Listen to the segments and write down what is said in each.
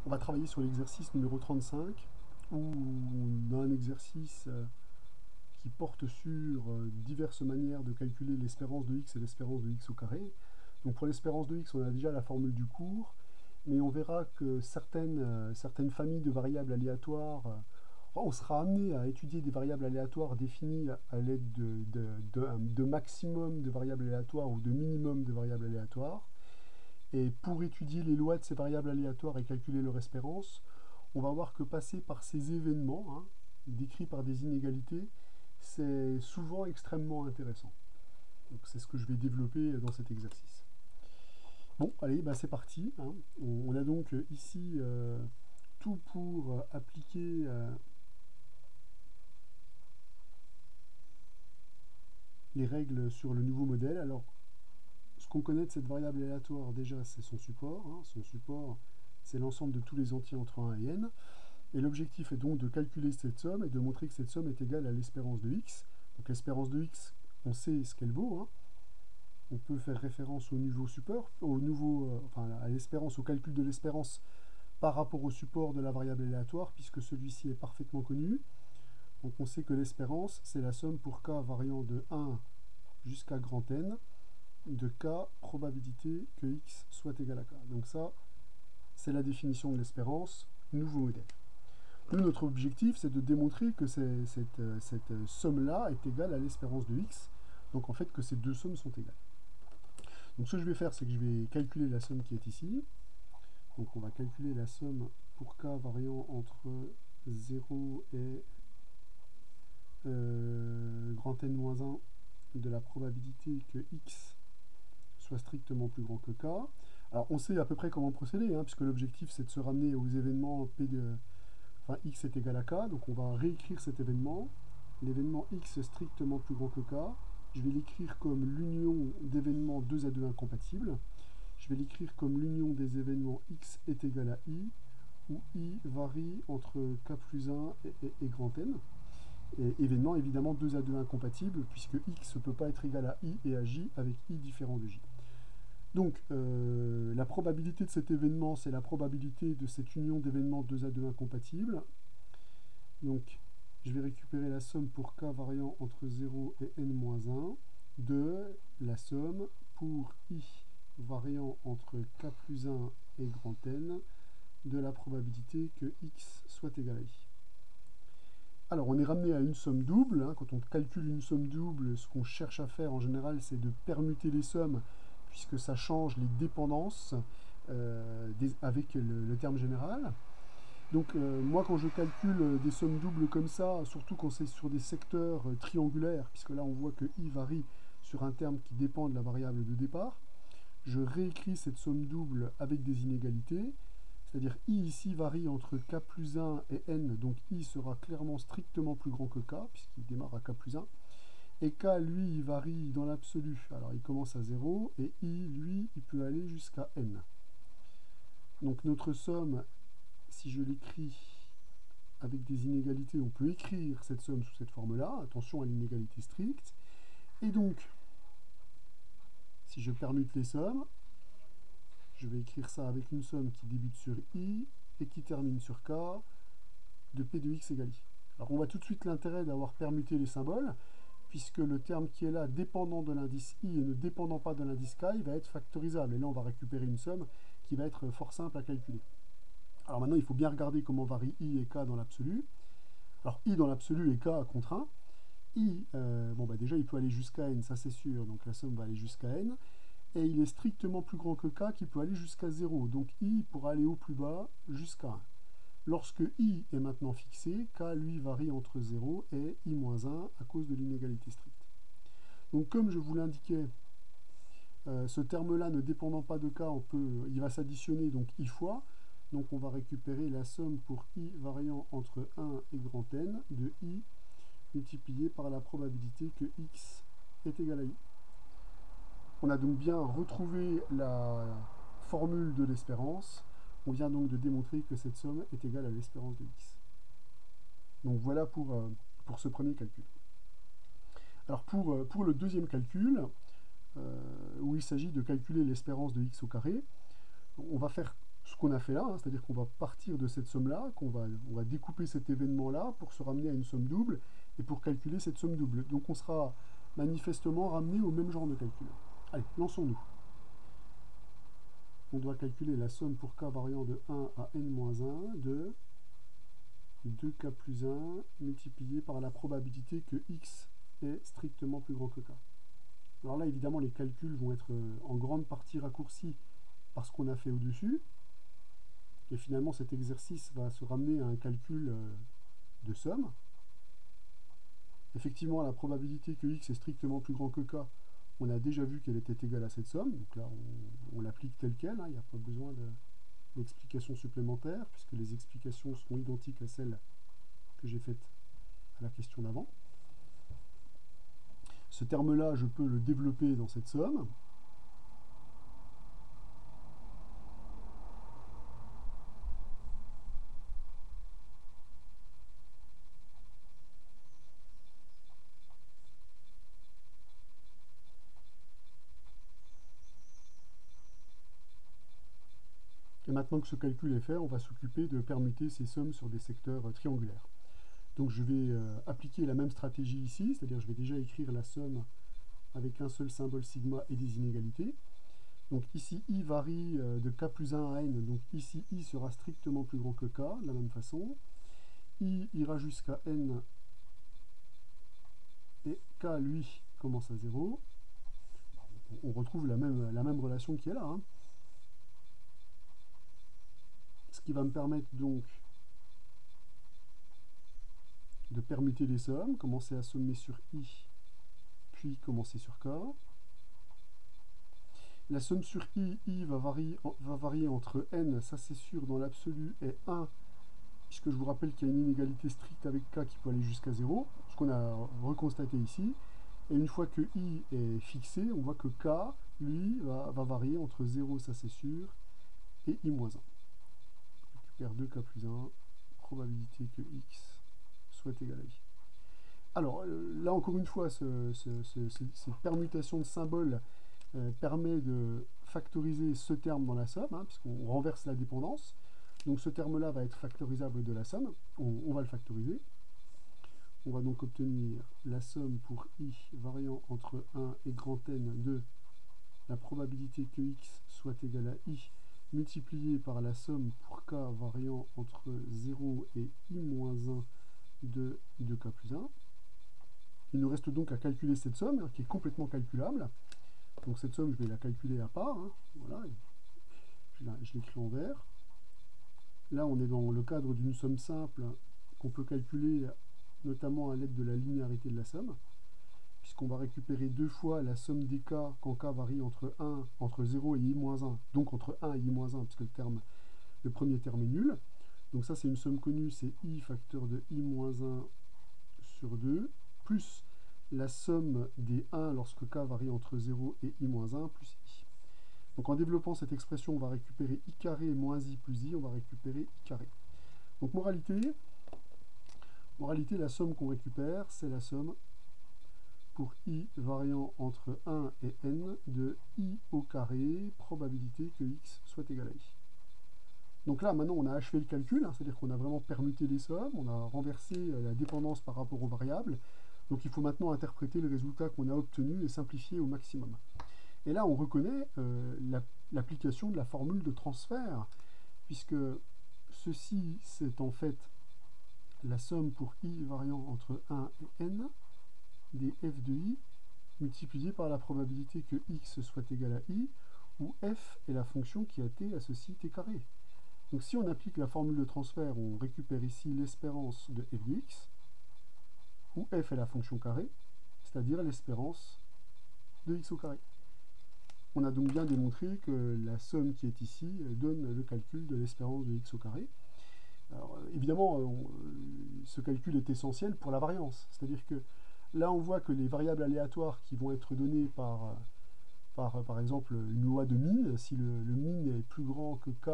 On va travailler sur l'exercice numéro 35, où on a un exercice qui porte sur diverses manières de calculer l'espérance de x et l'espérance de x au carré. Donc pour l'espérance de x, on a déjà la formule du cours, mais on verra que certaines familles de variables aléatoires, on sera amené à étudier des variables aléatoires définies à l'aide de maximum de variables aléatoires ou de minimum de variables aléatoires. Et pour étudier les lois de ces variables aléatoires et calculer leur espérance, on va voir que passer par ces événements, décrits par des inégalités, c'est souvent extrêmement intéressant. Donc c'est ce que je vais développer dans cet exercice. Bon, allez, bah c'est parti. On a donc ici tout pour appliquer les règles sur le nouveau modèle. Alors, ce qu'on connaît de cette variable aléatoire, déjà, c'est son support. Son support, c'est l'ensemble de tous les entiers entre 1 et n. Et l'objectif est donc de calculer cette somme et de montrer que cette somme est égale à l'espérance de x. Donc l'espérance de x, on sait ce qu'elle vaut. On peut faire référence au niveau support, à l'espérance, au calcul de l'espérance par rapport au support de la variable aléatoire, puisque celui-ci est parfaitement connu. Donc on sait que l'espérance, c'est la somme pour k variant de 1 jusqu'à grand N de k probabilité que x soit égal à k. Donc ça, c'est la définition de l'espérance, nouveau modèle. Nous, notre objectif, c'est de démontrer que cette somme-là est égale à l'espérance de x, donc en fait que ces deux sommes sont égales. Donc ce que je vais faire, c'est que je vais calculer la somme qui est ici. Donc on va calculer la somme pour k variant entre 0 et grand N-1 de la probabilité que x soit strictement plus grand que k. Alors on sait à peu près comment procéder, puisque l'objectif c'est de se ramener aux événements x est égal à k, donc on va réécrire cet événement, l'événement x strictement plus grand que k, je vais l'écrire comme l'union d'événements 2 à 2 incompatibles, je vais l'écrire comme l'union des événements x est égal à i, où i varie entre k plus 1 et grand N, et événements évidemment 2 à 2 incompatibles, puisque x ne peut pas être égal à i et à j avec i différent de j. Donc, la probabilité de cet événement, c'est la probabilité de cette union d'événements 2 à 2 incompatibles. Donc, je vais récupérer la somme pour k variant entre 0 et n-1 de la somme pour i variant entre k plus 1 et grand N de la probabilité que x soit égal à i. Alors, on est ramené à une somme double. Quand on calcule une somme double, ce qu'on cherche à faire en général, c'est de permuter les sommes, puisque ça change les dépendances avec le terme général. Donc moi quand je calcule des sommes doubles comme ça, surtout quand c'est sur des secteurs triangulaires, puisque là on voit que i varie sur un terme qui dépend de la variable de départ, je réécris cette somme double avec des inégalités, c'est-à-dire i ici varie entre k plus 1 et n, donc i sera clairement strictement plus grand que k, puisqu'il démarre à k plus 1, et k, lui, il varie dans l'absolu. Alors, il commence à 0, et i, lui, il peut aller jusqu'à n. Donc, notre somme, si je l'écris avec des inégalités, on peut écrire cette somme sous cette forme-là. Attention à l'inégalité stricte. Et donc, si je permute les sommes, je vais écrire ça avec une somme qui débute sur i et qui termine sur k de p de x égale i. Alors, on voit tout de suite l'intérêt d'avoir permuté les symboles, puisque le terme qui est là, dépendant de l'indice i et ne dépendant pas de l'indice k, il va être factorisable. Et là, on va récupérer une somme qui va être fort simple à calculer. Alors maintenant, il faut bien regarder comment varient i et k dans l'absolu. Alors, i dans l'absolu et k contre 1. I, déjà, il peut aller jusqu'à n, ça c'est sûr, donc la somme va aller jusqu'à n. Et il est strictement plus grand que k qui peut aller jusqu'à 0. Donc i pourra aller au plus bas jusqu'à 1. Lorsque i est maintenant fixé, k lui varie entre 0 et i-1 à cause de l'inégalité stricte. Donc comme je vous l'indiquais, ce terme-là ne dépendant pas de k, il va s'additionner donc i fois. Donc on va récupérer la somme pour i variant entre 1 et grand N de i multiplié par la probabilité que x est égal à i. On a donc bien retrouvé la formule de l'espérance. On vient donc de démontrer que cette somme est égale à l'espérance de x. Donc voilà pour ce premier calcul. Alors pour le deuxième calcul, où il s'agit de calculer l'espérance de x au carré, on va faire ce qu'on a fait là, hein, c'est-à-dire qu'on va partir de cette somme-là, on va découper cet événement-là pour se ramener à une somme double et pour calculer cette somme double. Donc on sera manifestement ramené au même genre de calcul. Allez, lançons-nous. On doit calculer la somme pour k variant de 1 à n-1 de 2k plus 1 multiplié par la probabilité que x est strictement plus grand que k. Alors là, évidemment, les calculs vont être en grande partie raccourcis par ce qu'on a fait au-dessus. Et finalement, cet exercice va se ramener à un calcul de somme. Effectivement, la probabilité que x est strictement plus grand que k, on a déjà vu qu'elle était égale à cette somme. Donc là, on l'applique telle qu'elle. Hein, il n'y a pas besoin d'explications supplémentaires, puisque les explications seront identiques à celles que j'ai faites à la question d'avant. Ce terme-là, je peux le développer dans cette somme. Et maintenant que ce calcul est fait, on va s'occuper de permuter ces sommes sur des secteurs triangulaires. Donc je vais appliquer la même stratégie ici, c'est-à-dire je vais déjà écrire la somme avec un seul symbole sigma et des inégalités. Donc ici i varie de k plus 1 à n, donc ici i sera strictement plus grand que k, de la même façon. I ira jusqu'à n et k lui commence à 0. On retrouve la même relation qui est là. Hein. Ce qui va me permettre donc de permuter les sommes, commencer à sommer sur i, puis commencer sur k. La somme sur i va varier entre n, ça c'est sûr, dans l'absolu, et 1, puisque je vous rappelle qu'il y a une inégalité stricte avec k qui peut aller jusqu'à 0, ce qu'on a reconstaté ici. Et une fois que i est fixé, on voit que k, lui, va varier entre 0, ça c'est sûr, et i-1. On récupère 2k plus 1, probabilité que x soit égal à i. Alors, là encore une fois, cette permutation de symboles permet de factoriser ce terme dans la somme, hein, puisqu'on renverse la dépendance. Donc ce terme-là va être factorisable de la somme. On va le factoriser. On va donc obtenir la somme pour i variant entre 1 et grand N de la probabilité que x soit égal à i multiplié par la somme pour k variant entre 0 et i-1 de 2k plus 1. Il nous reste donc à calculer cette somme, hein, qui est complètement calculable. Donc cette somme, je vais la calculer à part. Hein. Voilà, je l'écris en vert. Là, on est dans le cadre d'une somme simple qu'on peut calculer notamment à l'aide de la linéarité de la somme, puisqu'on va récupérer deux fois la somme des k quand k varie entre 0 et i-1, donc entre 1 et i-1, puisque le premier terme est nul. Donc ça, c'est une somme connue, c'est i facteur de i-1 sur 2, plus la somme des 1 lorsque k varie entre 0 et i-1 plus i. Donc en développant cette expression, on va récupérer i carré moins i plus i, on va récupérer i carré. Donc moralité, la somme qu'on récupère, c'est la somme pour i variant entre 1 et n de i au carré, probabilité que x soit égal à i. Donc là, maintenant, on a achevé le calcul, hein, c'est-à-dire qu'on a vraiment permuté les sommes, on a renversé la dépendance par rapport aux variables. Donc il faut maintenant interpréter le résultat qu'on a obtenu et simplifier au maximum. Et là, on reconnaît l'application de la formule de transfert, puisque ceci, c'est en fait la somme pour i variant entre 1 et n des f de i multiplié par la probabilité que x soit égal à i, où f est la fonction qui a t associée t carré. Donc si on applique la formule de transfert, on récupère ici l'espérance de f de x, où f est la fonction carrée, c'est-à-dire l'espérance de x au carré. On a donc bien démontré que la somme qui est ici donne le calcul de l'espérance de x au carré. Alors, évidemment, ce calcul est essentiel pour la variance. C'est-à-dire que là, on voit que les variables aléatoires qui vont être données par exemple, une loi de min, si le min est plus grand que k,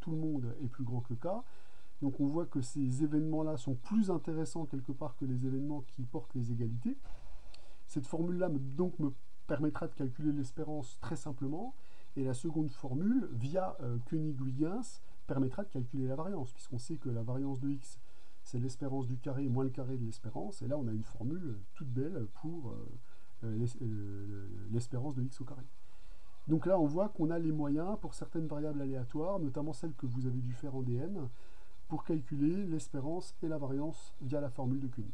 tout le monde est plus grand que k. Donc on voit que ces événements-là sont plus intéressants quelque part que les événements qui portent les égalités. Cette formule-là me permettra de calculer l'espérance très simplement. Et la seconde formule, via Koenig-Huygens, permettra de calculer la variance, puisqu'on sait que la variance de x, c'est l'espérance du carré moins le carré de l'espérance, et là on a une formule toute belle pour l'espérance de x au carré. Donc là on voit qu'on a les moyens pour certaines variables aléatoires, notamment celles que vous avez dû faire en DN, pour calculer l'espérance et la variance via la formule de Koenig.